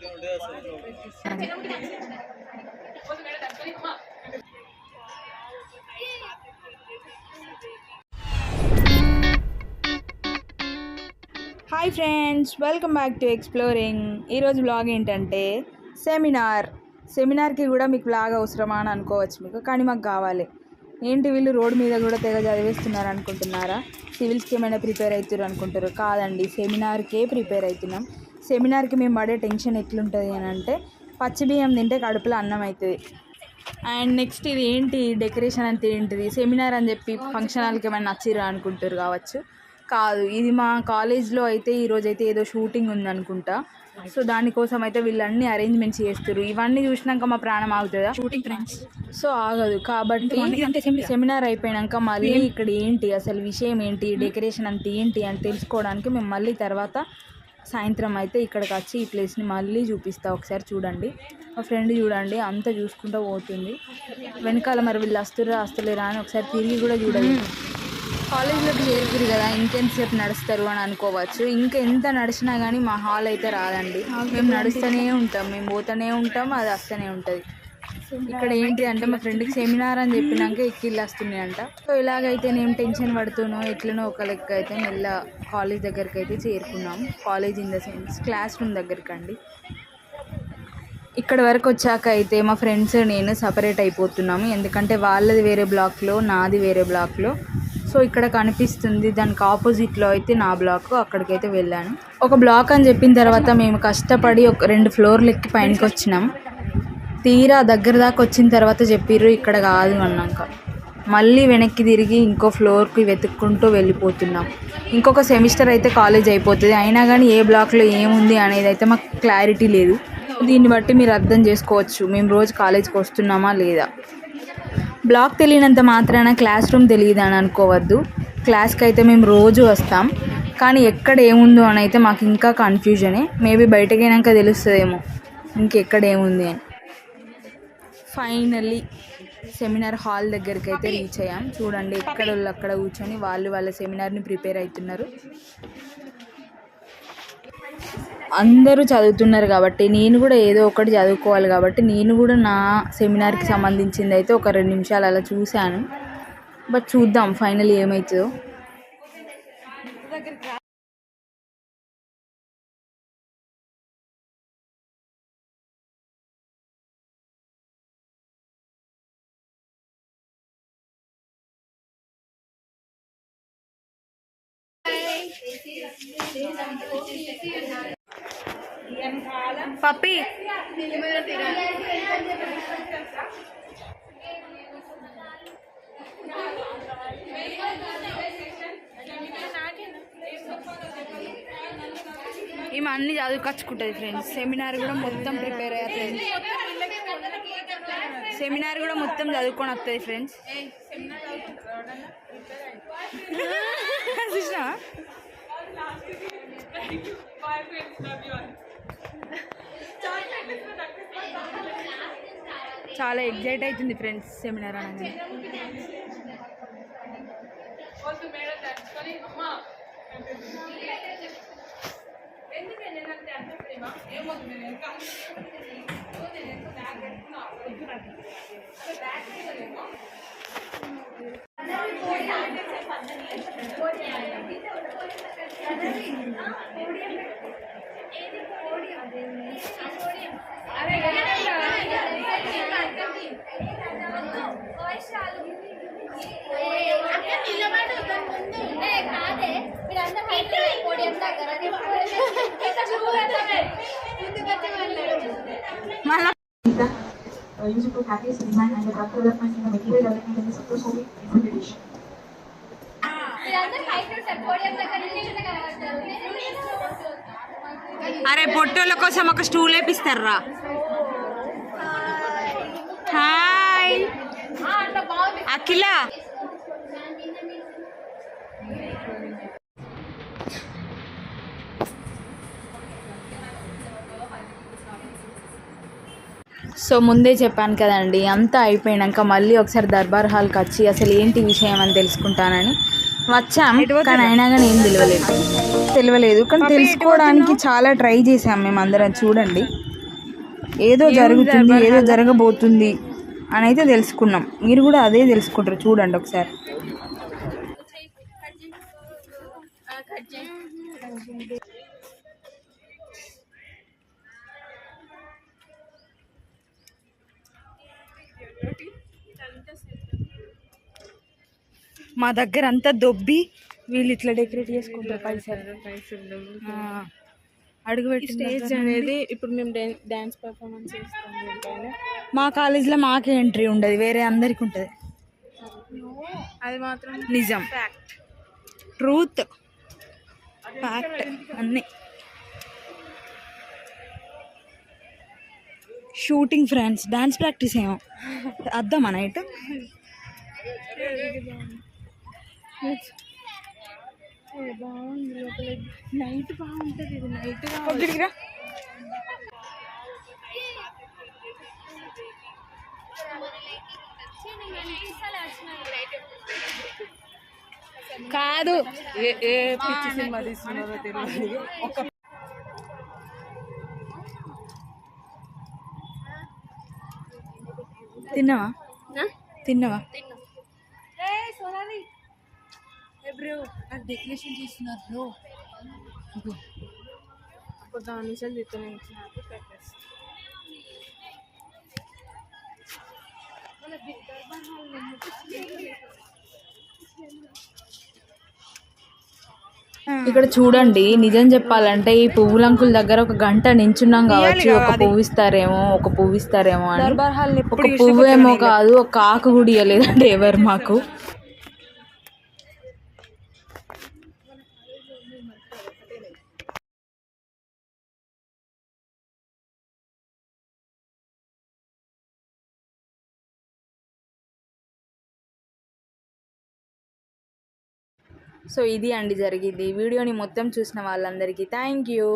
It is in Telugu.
Hi friends, welcome back to exploring. ఈరోజు బ్లాగ్ ఏంటంటే సెమినార్కి కూడా మీకు బ్లాగ్ అవసరమా అని అనుకోవచ్చు మీకు, కానీ మాకు కావాలి. ఏంటి వీళ్ళు రోడ్డు మీద కూడా తెగ చదివేస్తున్నారు అనుకుంటున్నారా? సివిల్స్కి ఏమైనా ప్రిపేర్ అవుతారు అనుకుంటారు? కాదండి, సెమినార్కే ప్రిపేర్ అవుతున్నాం. సెమినార్కి మేము పడే టెన్షన్ ఎట్లుంటుంది అని అంటే, పచ్చి బియ్యం తింటే కడుపులో అన్నం అవుతుంది. అండ్ నెక్స్ట్ ఇది ఏంటి డెకరేషన్ అంటే ఏంటిది, సెమినార్ అని చెప్పి ఫంక్షన్ హాల్కి ఏమైనా నచ్చిరా అనుకుంటారు కావచ్చు. కాదు, ఇది మా కాలేజ్లో అయితే ఈరోజైతే ఏదో షూటింగ్ ఉందనుకుంటా. సో దానికోసం అయితే వీళ్ళన్నీ అరేంజ్మెంట్స్ చేస్తారు. ఇవన్నీ చూసినాక మా ప్రాణం ఆగుతుందా? Shooting friends. సో ఆగదు. కాబట్టి సెమినార్ అయిపోయాక మళ్ళీ ఇక్కడ ఏంటి అసలు విషయం ఏంటి, డెకరేషన్ అంటే ఏంటి అని తెలుసుకోవడానికి మేము మళ్ళీ తర్వాత సాయంత్రం అయితే ఇక్కడికి వచ్చి ఈ ప్లేస్ని మళ్ళీ చూపిస్తా. ఒకసారి చూడండి. మా ఫ్రెండ్ చూడండి అంతా చూసుకుంటూ పోతుంది. వెనకాల మరి వీళ్ళు వస్తలేరా అని ఒకసారి తిరిగి కూడా చూడండి. కాలేజ్లోకి చేరుకురు కదా, ఇంకెంతసేపు నడుస్తారు అని అనుకోవచ్చు. ఇంకా ఎంత నడిచినా కానీ మా హాల్ అయితే రాదండి. మేము నడుస్తూనే ఉంటాం, మేము పోతూనే ఉంటాం, అది వస్తూనే ఉంటుంది. ఇక్కడ ఏంటి అంటే మా ఫ్రెండ్కి సెమినార్ అని చెప్పినాక ఎక్కిళ్ళు వస్తున్నాయి అంట. సో ఇలాగైతే నేను టెన్షన్ పడుతూనో ఎట్లనో ఒక లెక్క అయితే మెల్ల కాలేజ్ దగ్గరికి అయితే చేరుకున్నాం. College in the sense class room దగ్గరికి అండి. ఇక్కడ వరకు వచ్చాక అయితే మా ఫ్రెండ్స్ నేను సపరేట్ అయిపోతున్నాము, ఎందుకంటే వాళ్ళది వేరే బ్లాక్లో, నాది వేరే బ్లాక్లో. సో ఇక్కడ కనిపిస్తుంది దానికి ఆపోజిట్లో అయితే నా బ్లాక్, అక్కడికైతే వెళ్ళాను. ఒక బ్లాక్ అని చెప్పిన తర్వాత మేము కష్టపడి ఒక 2 ఫ్లోర్లు ఎక్కి పైనకి వచ్చినాం. తీరా దగ్గర దాకా వచ్చిన తర్వాత చెప్పిర్రు ఇక్కడ కాదు అన్నాక మళ్ళీ వెనక్కి తిరిగి ఇంకో ఫ్లోర్కి వెతుక్కుంటూ వెళ్ళిపోతున్నాం. ఇంకొక సెమిస్టర్ అయితే కాలేజ్ అయిపోతుంది, అయినా కానీ ఏ బ్లాక్లో ఏముంది అనేది అయితే మాకు క్లారిటీ లేదు. దీన్ని బట్టి మీరు అర్థం చేసుకోవచ్చు మేము రోజు కాలేజ్కి వస్తున్నామా లేదా. బ్లాక్ తెలియనంత మాత్రాన క్లాస్ రూమ్ తెలియదు అని అనుకోవద్దు. క్లాస్కి అయితే మేము రోజు వస్తాం, కానీ ఎక్కడ ఏముందో అని అయితే మాకు ఇంకా కన్ఫ్యూజనే. మేబీ బయటకి అయినాక తెలుస్తుందేమో ఇంకెక్కడ ఏముంది అని. ఫైనల్లీ సెమినార్ హాల్ దగ్గరికి అయితే రీచ్ అయ్యాం. చూడండి ఎక్కడ వాళ్ళు అక్కడ కూర్చొని వాళ్ళ సెమినార్ని ప్రిపేర్ అవుతున్నారు. అందరూ చదువుతున్నారు కాబట్టి నేను కూడా ఏదో ఒకటి చదువుకోవాలి కాబట్టి నేను కూడా నా సెమినార్కి సంబంధించింది అయితే ఒక 2 నిమిషాలు అలా చూశాను. బట్ చూద్దాం ఫైనల్ ఏమవుతుందో. పప్పి ఈమె అన్ని చదువుకొచ్చుకుంటుంది ఫ్రెండ్స్. సెమినార్ కూడా మొత్తం ప్రిపేర్ అయ్యారు ఫ్రెండ్స్. సెమినార్ కూడా మొత్తం చదువుకొని వస్తుంది ఫ్రెండ్స్. చూసినా చాలా ఎగ్జైట్ అవుతుంది ఫ్రెండ్స్ సెమినార్ అనేది. Using to package design and the drug development in the material development in the sector so we implementation. అరే పొట్టోళ్ళ కోసం ఒక స్టూల్ వేపిస్తారా? హాయ్ అఖిల. సో ముందే చెప్పాను కదండి, అంతా అయిపోయాక మళ్ళీ ఒకసారి దర్బార్ హాల్కి వచ్చి అసలు ఏంటి విషయం అని తెలుసుకుంటానని వచ్చాం. కానీ అయినా కానీ ఏం తెలియలేదు. కానీ తెలుసుకోవడానికి చాలా ట్రై చేసాం మేము అందరం. చూడండి ఏదో జరుగుతుంది, ఏదో జరగబోతుంది అని అయితే తెలుసుకున్నాం. మీరు కూడా అదే తెలుసుకుంటారు, చూడండి ఒకసారి. మా దగ్గర అంతా దొబ్బి వీళ్ళు ఇట్లా డెకరేట్ చేసుకుంటారు. పైసలు అడుగు పెట్టి స్టేజ్ అనేది ఇప్పుడు మేము డ్యాన్స్ పర్ఫార్మెన్స్ చేస్తాం దీనిపైన. మా కాలేజ్లో మాకే ఎంట్రీ ఉండదు, వేరే అందరికి ఉంటుంది. అది మాత్రం నిజం, ట్రూత్, ఫ్యాక్ట్ అన్నీ. షూటింగ్ ఫ్రెండ్స్, డాన్స్ ప్రాక్టీస్ ఏమో అద్దామా నైట్? బాగుంది లోపల. నైట్ బాగుంటుంది, ఇది నైట్ కాదు. ఏ పిచ్చి సినిమా తీస్తున్నారో తెలియదు. తిన్నావా? తిన్నావా? డెకరేషన్ చేస్తున్నారు ఒక దాని నుంచి తీస్తున్నాను. ఇక్కడ చూడండి, నిజం చెప్పాలంటే ఈ పువ్వులంకుల దగ్గర ఒక గంట నించున్నాం కావచ్చు. ఒక పువ్వు ఇస్తారేమో అని. ఒక పువ్వు ఏమో కాదు, ఒక ఆకు కూడా ఇవ్వలేదండి ఎవరు మాకు. సో ఇది అండి జరిగింది. వీడియోని మొత్తం చూసిన వాళ్ళందరికీ థ్యాంక్ యూ.